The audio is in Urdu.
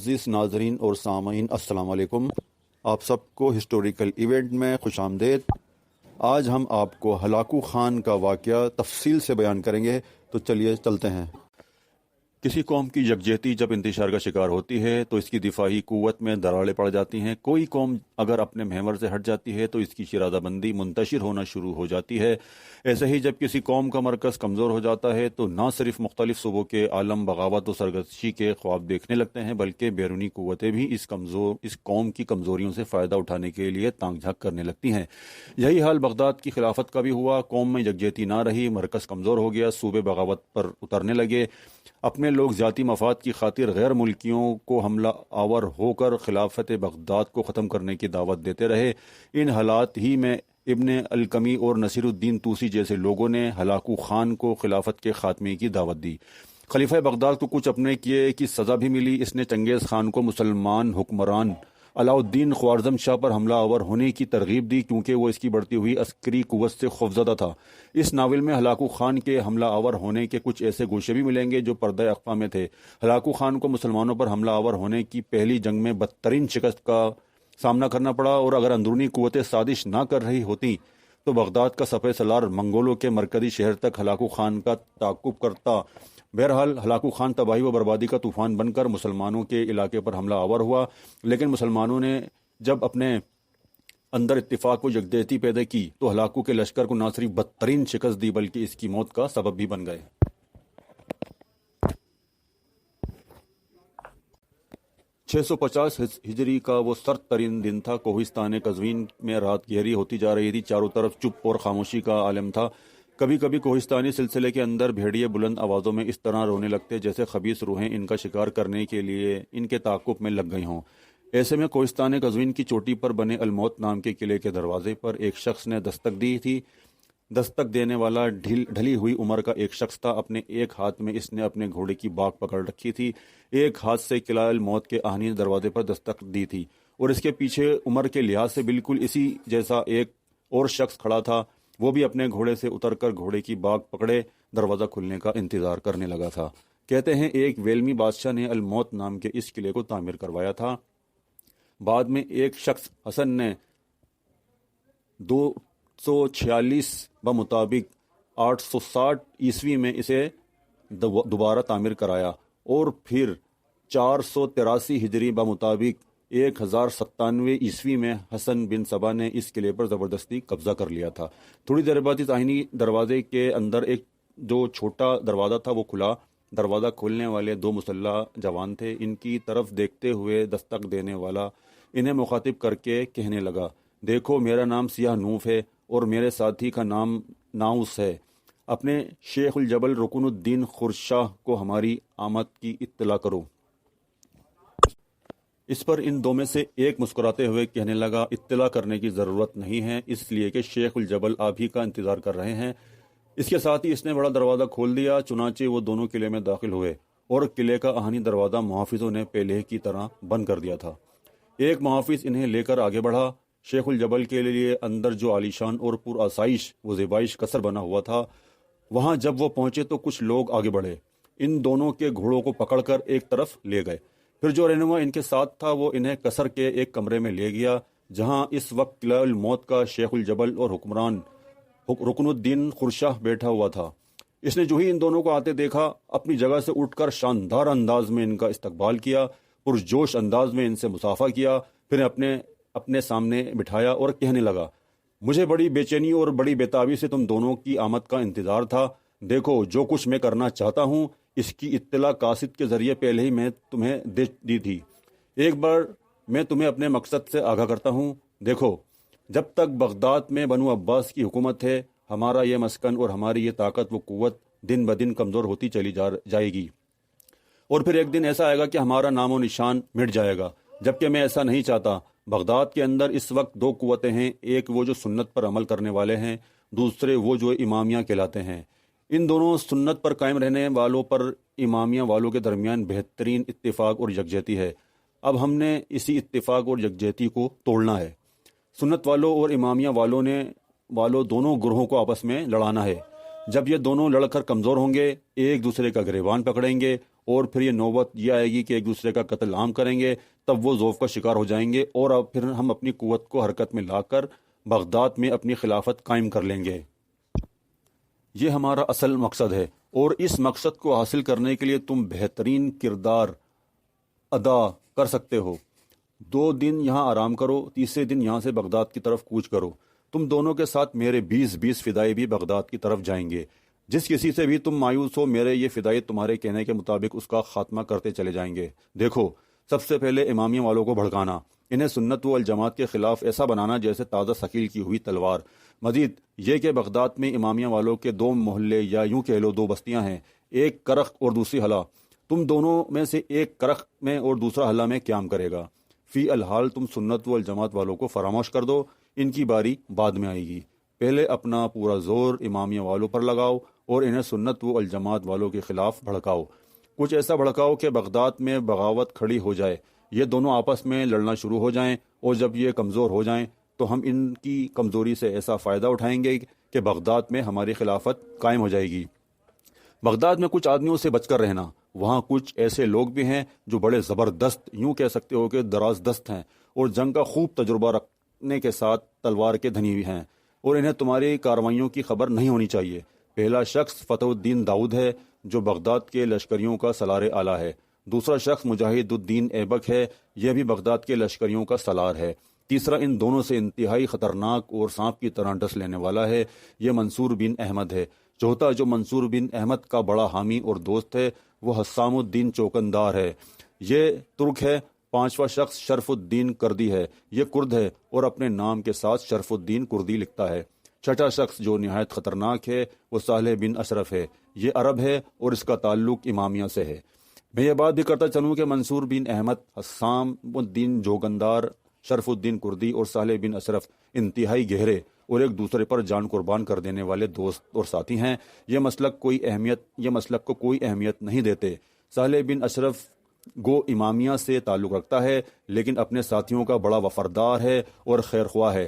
معزز ناظرین اور سامعین السلام علیکم. آپ سب کو ہسٹوریکل ایونٹ میں خوش آمدید. آج ہم آپ کو ہلاکو خان کا واقعہ تفصیل سے بیان کریں گے، تو چلیے چلتے ہیں. کسی قوم کی یکجہتی جب انتشار کا شکار ہوتی ہے تو اس کی دفاعی قوت میں دراڑیں پڑ جاتی ہیں. کوئی قوم اگر اپنے محور سے ہٹ جاتی ہے تو اس کی شرادہ بندی منتشر ہونا شروع ہو جاتی ہے. ایسے ہی جب کسی قوم کا مرکز کمزور ہو جاتا ہے تو نہ صرف مختلف صوبوں کے عالم بغاوت و سرگشی کے خواب دیکھنے لگتے ہیں، بلکہ بیرونی قوتیں بھی اس قوم کی کمزوریوں سے فائدہ اٹھانے کے لیے تانگ جھانک کرنے لگتی ہیں. یہی حال بغداد کی خلافت کا بھی ہوا. قوم میں یکجہتی نہ رہی، مرکز کمزور ہو گیا، صوبے بغاوت پر اترنے لگے. اپنے لوگ ذاتی مفاد کی خاطر غیر ملکیوں کو حملہ آور ہو کر خلافت بغداد کو ختم کرنے کی دعوت دیتے رہے. ان حالات ہی میں ابن القمی اور نصیر الدین طوسی جیسے لوگوں نے ہلاکو خان کو خلافت کے خاتمے کی دعوت دی. خلیفہ بغداد کو کچھ اپنے کیے کی سزا بھی ملی. اس نے چنگیز خان کو مسلمان حکمران علاؤالدین خوارزم شاہ پر حملہ آور ہونے کی ترغیب دی، کیونکہ وہ اس کی بڑھتی ہوئی عسکری قوت سے خوفزدہ تھا. اس ناول میں ہلاکو خان کے حملہ آور ہونے کے کچھ ایسے گوشے بھی ملیں گے جو پردہ اخفا میں تھے. ہلاکو خان کو مسلمانوں پر حملہ آور ہونے کی پہلی جنگ میں بدترین شکست کا سامنا کرنا پڑا، اور اگر اندرونی قوتیں سازش نہ کر رہی ہوتی تو بغداد کا سپہ سالار منگولوں کے مرکزی شہر تک ہلاکو خان کا تعاقب کرتا. بہرحال ہلاکو خان تباہی و بربادی کا طوفان بن کر مسلمانوں کے علاقے پر حملہ آور ہوا، لیکن مسلمانوں نے جب اپنے اندر اتفاق و یکجہتی پیدا کی تو ہلاکو کے لشکر کو نہ صرف بدترین شکست دی بلکہ اس کی موت کا سبب بھی بن گئے. 650 ہجری کا وہ سرد ترین دن تھا. کوہستان قزوین میں رات گہری ہوتی جا رہی تھی. چاروں طرف چپ اور خاموشی کا عالم تھا. کبھی کبھی کوہستانی سلسلے کے اندر بھیڑیے بلند آوازوں میں اس طرح رونے لگتے جیسے خبیث روحیں ان کا شکار کرنے کے لیے ان کے تعاقب میں لگ گئی ہوں. ایسے میں کوہستان قزوین کی چوٹی پر بنے الموت نام کے قلعے کے دروازے پر ایک شخص نے دستک دی تھی. دستک دینے والا ڈھلی ہوئی عمر کا ایک شخص تھا. اپنے ایک ہاتھ میں اس نے اپنے گھوڑے کی باگ پکڑ رکھی تھی. ایک ہاتھ سے قلعہ الموت کے آہنی دروازے پر دستک دی تھی، اور اس کے پیچھے عمر کے لحاظ سے بالکل اسی جیسا ایک اور شخص کھڑا تھا. وہ بھی اپنے گھوڑے سے اتر کر گھوڑے کی باگ پکڑے دروازہ کھلنے کا انتظار کرنے لگا تھا. کہتے ہیں ایک ویلمی بادشاہ نے الموت نام کے اس قلعے کو تعمیر کروایا تھا. بعد میں ایک شخص حسن نے 246 بمطابق 860 عیسوی میں اسے دوبارہ تعمیر کرایا، اور پھر 483 ہجری بمطابق 1097 عیسوی میں حسن بن صبا نے اس قلعے پر زبردستی قبضہ کر لیا تھا. تھوڑی دیر بعد اس آہنی دروازے کے اندر ایک جو چھوٹا دروازہ تھا وہ کھلا. دروازہ کھولنے والے دو مسلح جوان تھے. ان کی طرف دیکھتے ہوئے دستک دینے والا انہیں مخاطب کر کے کہنے لگا، دیکھو میرا نام سیاہ نوف ہے اور میرے ساتھی کا نام ناؤس ہے. اپنے شیخ الجبل رکن الدین خرشاہ کو ہماری آمد کی اطلاع کرو. اس پر ان دو میں سے ایک مسکراتے ہوئے کہنے لگا، اطلاع کرنے کی ضرورت نہیں ہے، اس لیے کہ شیخ الجبل آپ ہی کا انتظار کر رہے ہیں. اس کے ساتھ ہی اس نے بڑا دروازہ کھول دیا. چنانچہ وہ دونوں قلعے میں داخل ہوئے اور قلعے کا آہنی دروازہ محافظوں نے پہلے کی طرح بند کر دیا تھا. ایک محافظ انہیں لے کر آگے بڑھا. شیخ الجبل کے لیے اندر جو عالیشان اور پر آسائش و زیبائش قصر بنا ہوا تھا، وہاں جب وہ پہنچے تو کچھ لوگ آگے بڑھے. ان دونوں کے گھوڑوں کو پکڑ کر ایک طرف لے گئے. پھر جو رہنما ان کے ساتھ تھا وہ انہیں قصر کے ایک کمرے میں لے گیا، جہاں اس وقت قلعہ الموت کا شیخ الجبل اور حکمران رکن الدین خرشاہ بیٹھا ہوا تھا. اس نے جو ہی ان دونوں کو آتے دیکھا، اپنی جگہ سے اٹھ کر شاندار انداز میں ان کا استقبال کیا، پرجوش انداز میں ان سے مصافحہ کیا. پھر اپنے سامنے بٹھایا اور کہنے لگا، مجھے بڑی بے چینی اور بڑی بےتابی سے تم دونوں کی آمد کا انتظار تھا. دیکھو جو کچھ میں کرنا چاہتا ہوں اس کی اطلاع قاصد کے ذریعے پہلے ہی میں تمہیں دے دی تھی. ایک بار میں تمہیں اپنے مقصد سے آگاہ کرتا ہوں. دیکھو جب تک بغداد میں بنو عباس کی حکومت ہے، ہمارا یہ مسکن اور ہماری یہ طاقت و قوت دن بدن کمزور ہوتی چلی جائے گی، اور پھر ایک دن ایسا آئے گا کہ ہمارا نام و نشان مٹ جائے گا. جبکہ میں ایسا نہیں چاہتا. بغداد کے اندر اس وقت دو قوتیں ہیں، ایک وہ جو سنت پر عمل کرنے والے ہیں، دوسرے وہ جو امامیہ کہلاتے ہیں. ان دونوں سنت پر قائم رہنے والوں پر امامیہ والوں کے درمیان بہترین اتفاق اور یکجہتی ہے. اب ہم نے اسی اتفاق اور یکجہتی کو توڑنا ہے. سنت والوں اور امامیہ والوں دونوں گروہوں کو آپس میں لڑانا ہے. جب یہ دونوں لڑ کر کمزور ہوں گے، ایک دوسرے کا گریبان پکڑیں گے اور پھر یہ نوبت یہ آئے گی کہ ایک دوسرے کا قتل عام کریں گے، تب وہ ذوف کا شکار ہو جائیں گے، اور اب پھر ہم اپنی قوت کو حرکت میں لا کر بغداد میں اپنی خلافت قائم کر لیں گے۔ یہ ہمارا اصل مقصد ہے، اور اس مقصد کو حاصل کرنے کے لیے تم بہترین کردار ادا کر سکتے ہو۔ 2 دن یہاں آرام کرو، تیسرے دن یہاں سے بغداد کی طرف کوچ کرو۔ تم دونوں کے ساتھ میرے 20 فدائی بھی بغداد کی طرف جائیں گے۔ جس کسی سے بھی تم مایوس ہو، میرے یہ فدائی تمہارے کہنے کے مطابق اس کا خاتمہ کرتے چلے جائیں گے۔ دیکھو، سب سے پہلے امامیہ والوں کو بھڑکانا، انہیں سنت و الجماعت کے خلاف ایسا بنانا جیسے تازہ ثقیل کی ہوئی تلوار۔ مزید یہ کہ بغداد میں امامیہ والوں کے 2 محلے یا یوں کہہ لو 2 بستیاں ہیں، ایک کرخ اور دوسری حلہ۔ تم دونوں میں سے ایک کرخ میں اور دوسرا حلہ میں قیام کرے گا۔ فی الحال تم سنت و الجماعت والوں کو فراموش کر دو، ان کی باری بعد میں آئے گی۔ پہلے اپنا پورا زور امامیہ والوں پر لگاؤ اور انہیں سنت و الجماعت والوں کے خلاف بھڑکاؤ۔ کچھ ایسا بھڑکاؤ کہ بغداد میں بغاوت کھڑی ہو جائے، یہ دونوں آپس میں لڑنا شروع ہو جائیں، اور جب یہ کمزور ہو جائیں تو ہم ان کی کمزوری سے ایسا فائدہ اٹھائیں گے کہ بغداد میں ہماری خلافت قائم ہو جائے گی۔ بغداد میں کچھ آدمیوں سے بچ کر رہنا، وہاں کچھ ایسے لوگ بھی ہیں جو بڑے زبردست، یوں کہہ سکتے ہو کہ دراز دست ہیں، اور جنگ کا خوب تجربہ رکھنے کے ساتھ تلوار کے دھنی بھی ہیں، اور انہیں تمہاری کاروائیوں کی خبر نہیں ہونی چاہیے۔ پہلا شخص فتح الدین داؤد ہے، جو بغداد کے لشکریوں کا سالار اعلیٰ ہے۔ دوسرا شخص مجاہد الدین ایبک ہے، یہ بھی بغداد کے لشکریوں کا سالار ہے۔ تیسرا ان دونوں سے انتہائی خطرناک اور سانپ کی طرح ڈس لینے والا ہے، یہ منصور بن احمد ہے۔ چوتھا جو منصور بن احمد کا بڑا حامی اور دوست ہے، وہ حسام الدین چوکندار ہے، یہ ترک ہے۔ پانچواں شخص شرف الدین کردی ہے، یہ کرد ہے اور اپنے نام کے ساتھ شرف الدین کردی لکھتا ہے۔ چھٹا شخص جو نہایت خطرناک ہے وہ صالح بن اشرف ہے، یہ عرب ہے اور اس کا تعلق امامیہ سے ہے۔ میں یہ بات بھی کرتا چلوں کہ منصور بن احمد، حسام الدین جوگندار، شرف الدین کردی اور صالح بن اشرف انتہائی گہرے اور ایک دوسرے پر جان قربان کر دینے والے دوست اور ساتھی ہیں۔ یہ مسلک کو کوئی اہمیت نہیں دیتے۔ صالح بن اشرف گو امامیہ سے تعلق رکھتا ہے، لیکن اپنے ساتھیوں کا بڑا وفادار ہے اور خیر خواہ ہے۔